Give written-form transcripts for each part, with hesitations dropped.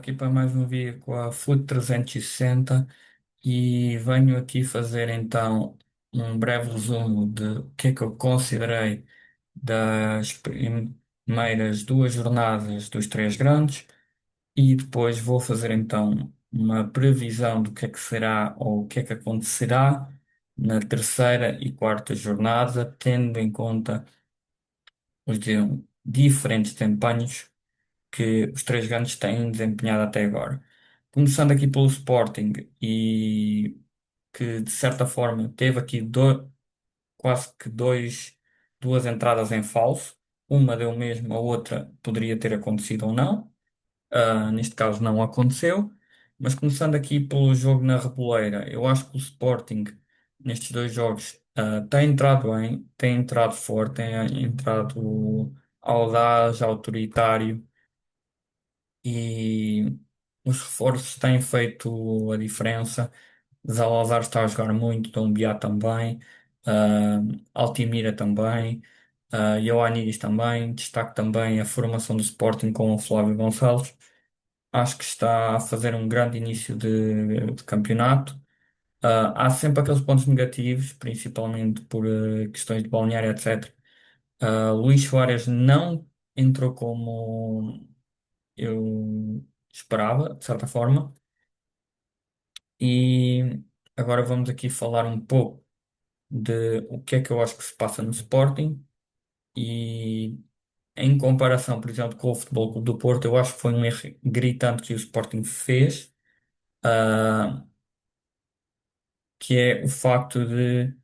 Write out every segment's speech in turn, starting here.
Aqui para mais um vídeo com a FUT 360 e venho aqui fazer então um breve resumo de o que é que eu considerei das primeiras duas jornadas dos três grandes e depois vou fazer então uma previsão do que é que será ou o que é que acontecerá na terceira e quarta jornada, tendo em conta os diferentes desempenhos que os três grandes têm desempenhado até agora. Começando aqui pelo Sporting e que de certa forma teve aqui quase que duas entradas em falso. Uma deu mesmo, a outra poderia ter acontecido ou não. Neste caso não aconteceu. Mas começando aqui pelo jogo na Reboleira, eu acho que o Sporting nestes dois jogos tem entrado bem, tem entrado forte, tem entrado audaz, autoritário e os reforços têm feito a diferença. Zalazar está a jogar muito, Doumbia também, ah, Altimira também, Ioannidis também. Destaque também a formação do Sporting com o Flávio Gonçalves. Acho que está a fazer um grande início de campeonato. Há sempre aqueles pontos negativos, principalmente por questões de balneário, etc. Luís Soares não entrou como eu esperava, de certa forma. E agora vamos aqui falar um pouco de o que é que eu acho que se passa no Sporting e em comparação, por exemplo, com o Futebol Clube do Porto, eu acho que foi um erro gritante que o Sporting fez, ah, que é o facto de,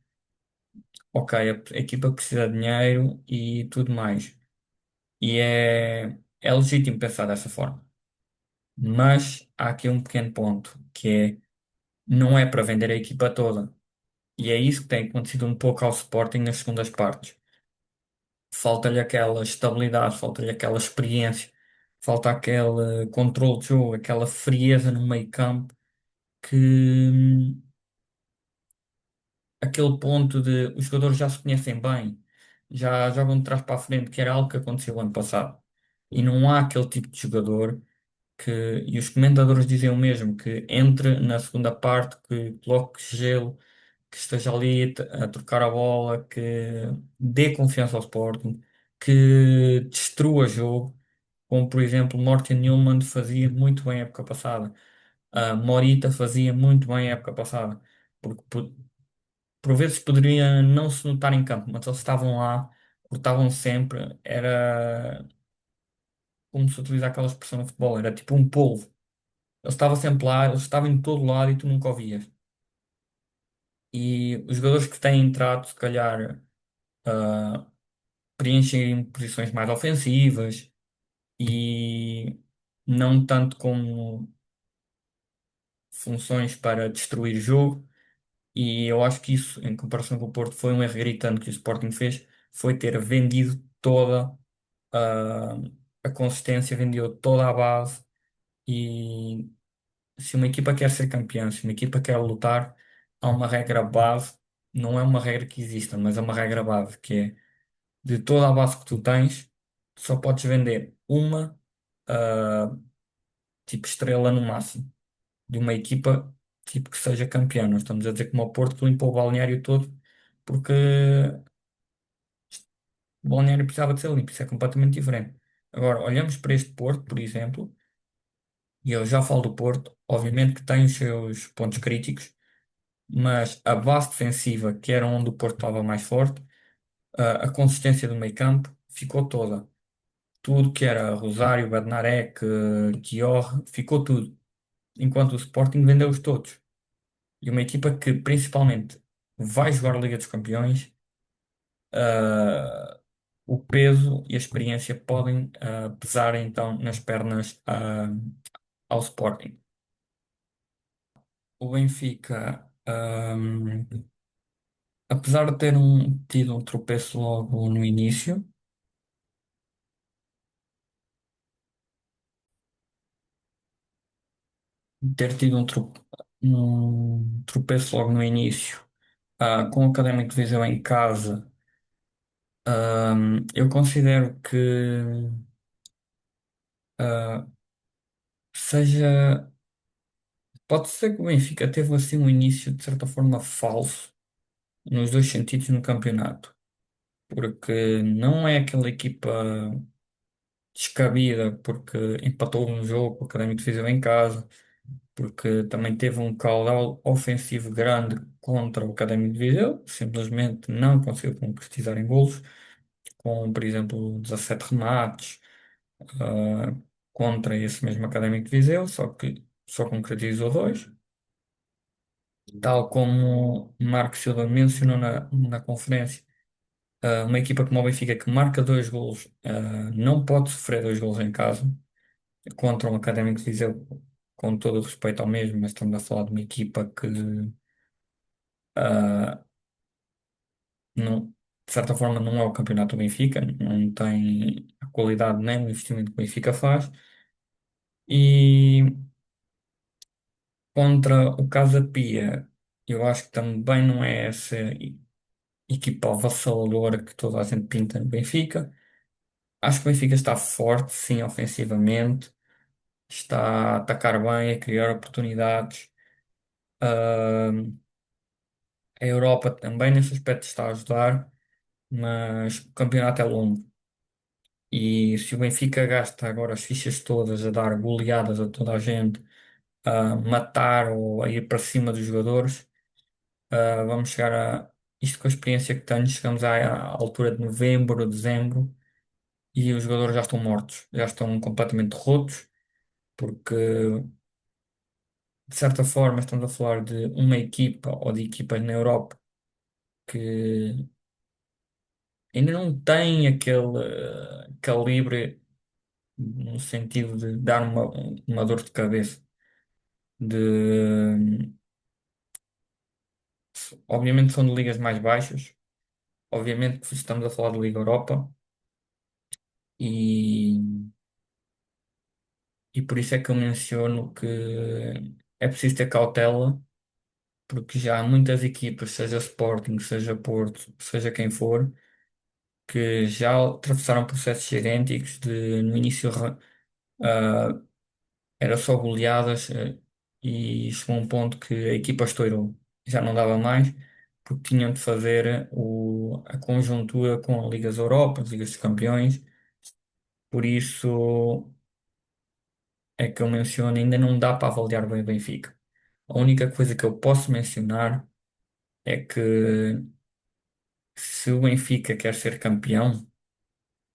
ok, a equipa precisa de dinheiro e tudo mais. E é legítimo pensar dessa forma. Mas há aqui um pequeno ponto, que é, não é para vender a equipa toda. E é isso que tem acontecido um pouco ao Sporting nas segundas partes. Falta-lhe aquela estabilidade, falta-lhe aquela experiência, falta aquele controle de jogo, aquela frieza no meio campo, que aquele ponto de os jogadores já se conhecem bem, já jogam de trás para a frente, que era algo que aconteceu ano passado. E não há aquele tipo de jogador que, e os comentadores dizem o mesmo, que entre na segunda parte, que coloque gelo, que esteja ali a trocar a bola, que dê confiança ao Sporting, que destrua jogo, como por exemplo Morten Newman fazia muito bem a época passada, a Morita fazia muito bem a época passada, porque por vezes poderia não se notar em campo, mas eles estavam lá, estavam sempre, era como se utiliza aquela expressão no futebol, era tipo um polvo. Ele estava sempre lá, ele estava em todo lado e tu nunca o vias. E os jogadores que têm entrado, se calhar, ah, preenchem posições mais ofensivas e não tanto como funções para destruir o jogo. E eu acho que isso, em comparação com o Porto, foi um erro gritante que o Sporting fez, foi ter vendido toda a, a consistência, vendeu toda a base. E se uma equipa quer ser campeã, se uma equipa quer lutar, há uma regra base, não é uma regra que exista, mas é uma regra base, que é de toda a base que tu tens, tu só podes vender uma ah, tipo estrela no máximo, de uma equipa tipo que seja campeã. Nós estamos a dizer que o Porto que limpou o balneário todo, porque o balneário precisava de ser limpo, isso é completamente diferente. Agora, olhamos para este Porto, por exemplo, e eu já falo do Porto, obviamente que tem os seus pontos críticos, mas a base defensiva, que era onde o Porto estava mais forte, a consistência do meio campo ficou toda. Tudo que era Rosário, Bednarek, Chior, ficou tudo. Enquanto o Sporting vendeu-os todos. E uma equipa que principalmente vai jogar a Liga dos Campeões, ah, o peso e a experiência podem pesar então nas pernas ao Sporting. O Benfica, apesar de ter tido um tropeço logo no início, ter tido um tropeço logo no início, com o Académico de Viseu em casa, eu considero que seja, pode ser que o Benfica teve assim um início de certa forma falso nos dois sentidos no campeonato, porque não é aquela equipa descabida, porque empatou um jogo com o Académico de Viseu em casa, porque também teve um caudal ofensivo grande contra o Académico de Viseu, simplesmente não conseguiu concretizar em golos, com, por exemplo, 17 remates, ah, contra esse mesmo Académico de Viseu, só que só concretizou dois. Tal como Marco Silva mencionou na conferência, uma equipa como o Benfica que marca dois golos, não pode sofrer dois golos em casa contra um Académico de Viseu, com todo o respeito ao mesmo, mas estamos a falar de uma equipa que ah, não, de certa forma não é o campeonato do Benfica, não tem a qualidade nem o investimento que o Benfica faz. E contra o Casa Pia, eu acho que também não é essa equipa avassaladora que toda a gente pinta no Benfica. Acho que o Benfica está forte, sim, ofensivamente, está a atacar bem, a criar oportunidades. Ah, a Europa também nesse aspecto está a ajudar, mas o campeonato é longo. E se o Benfica gasta agora as fichas todas a dar goleadas a toda a gente, a matar ou a ir para cima dos jogadores, vamos chegar a isto com a experiência que tenho, chegamos à altura de novembro, dezembro, e os jogadores já estão mortos, já estão completamente rotos, porque de certa forma estamos a falar de uma equipa ou de equipas na Europa que ainda não tem aquele calibre no sentido de dar uma dor de cabeça. De, obviamente são de ligas mais baixas, obviamente que estamos a falar de Liga Europa e, e por isso é que eu menciono que é preciso ter cautela, porque já há muitas equipas, seja Sporting, seja Porto, seja quem for, que já atravessaram processos idênticos de no início ah, era só goleadas, e chegou a um ponto que a equipa estourou. Já não dava mais, porque tinham de fazer a conjuntura com a Ligas Europa, as Ligas dos Campeões. Por isso é que eu menciono, ainda não dá para avaliar bem o Benfica. A única coisa que eu posso mencionar é que se o Benfica quer ser campeão,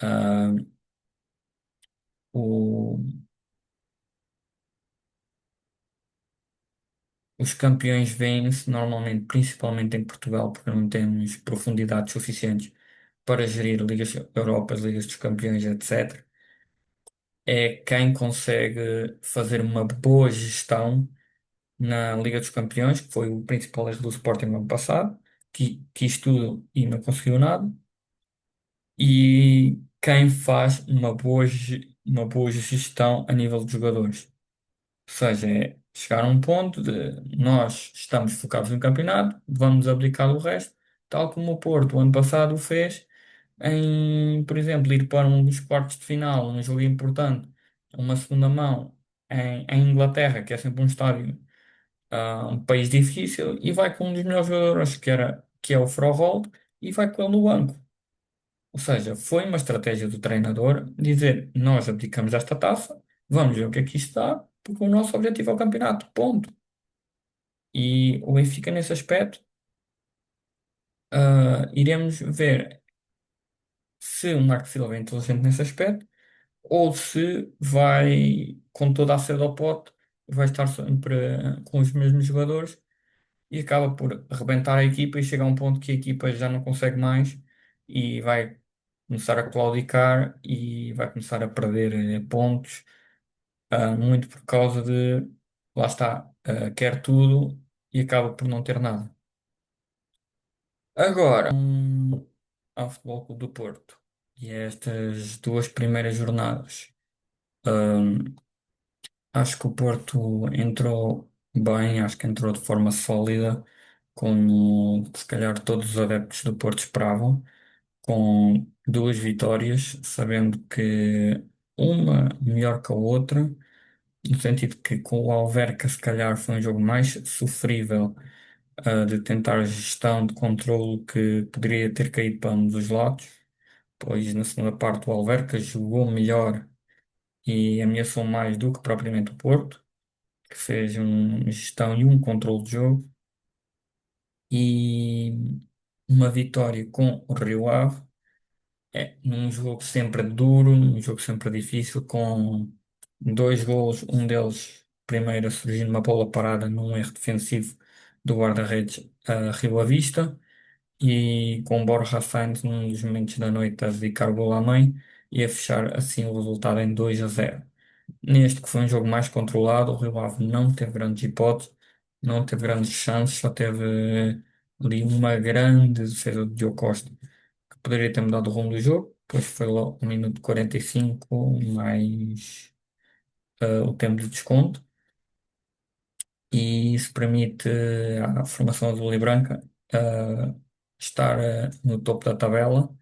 ah, o- os campeões vêm-se normalmente, principalmente em Portugal, porque não temos profundidades suficientes para gerir Ligas Europas, Ligas dos Campeões, etc. É quem consegue fazer uma boa gestão na Liga dos Campeões, que foi o principal erro do Sporting no ano passado, que quis tudo e não conseguiu nada, e quem faz uma boa gestão a nível de jogadores. Ou seja, é chegar a um ponto de nós estamos focados no campeonato, vamos abdicar do resto, tal como o Porto, o ano passado, o fez em, por exemplo, ir para um dos quartos de final, um jogo importante, uma segunda mão em Inglaterra, que é sempre um estádio, um país difícil, e vai com um dos melhores jogadores, que é o Froholt, e vai com ele no banco. Ou seja, foi uma estratégia do treinador dizer: nós abdicamos desta taça, vamos ver o que é que isto dá, porque o nosso objetivo é o campeonato. Ponto. E o Benfica, nesse aspecto, iremos ver se o Marco Silva é inteligente nesse aspecto ou se vai, com toda a sede ao pote, vai estar sempre com os mesmos jogadores e acaba por arrebentar a equipa e chega a um ponto que a equipa já não consegue mais e vai começar a claudicar e vai começar a perder pontos, muito por causa de, lá está, quer tudo e acaba por não ter nada. Agora, ao Futebol Clube do Porto e a estas duas primeiras jornadas, hum, acho que o Porto entrou bem, acho que entrou de forma sólida, como se calhar todos os adeptos do Porto esperavam, com duas vitórias, sabendo que uma melhor que a outra, no sentido que com o Alverca se calhar foi um jogo mais sofrível, de tentar gestão de controle que poderia ter caído para ambos os lados, pois na segunda parte o Alverca jogou melhor e ameaçou mais do que propriamente o Porto, que fez uma gestão e um controle de jogo, e uma vitória com o Rio Ave. É, num jogo sempre duro, num jogo sempre difícil, com dois golos, um deles primeiro a surgir numa bola parada num erro defensivo do guarda-redes a Rio Ave, e com Borja Sainz num dos momentos da noite a dedicar o gol à mãe e a fechar assim o resultado em 2-0. Neste que foi um jogo mais controlado, o Rio Ave não teve grandes hipóteses, não teve grandes chances, só teve ali uma grande defesa do Diogo Costa que poderia ter mudado o rumo do jogo, pois foi logo no minuto 45 mais o tempo de desconto, e isso permite à formação azul e branca estar no topo da tabela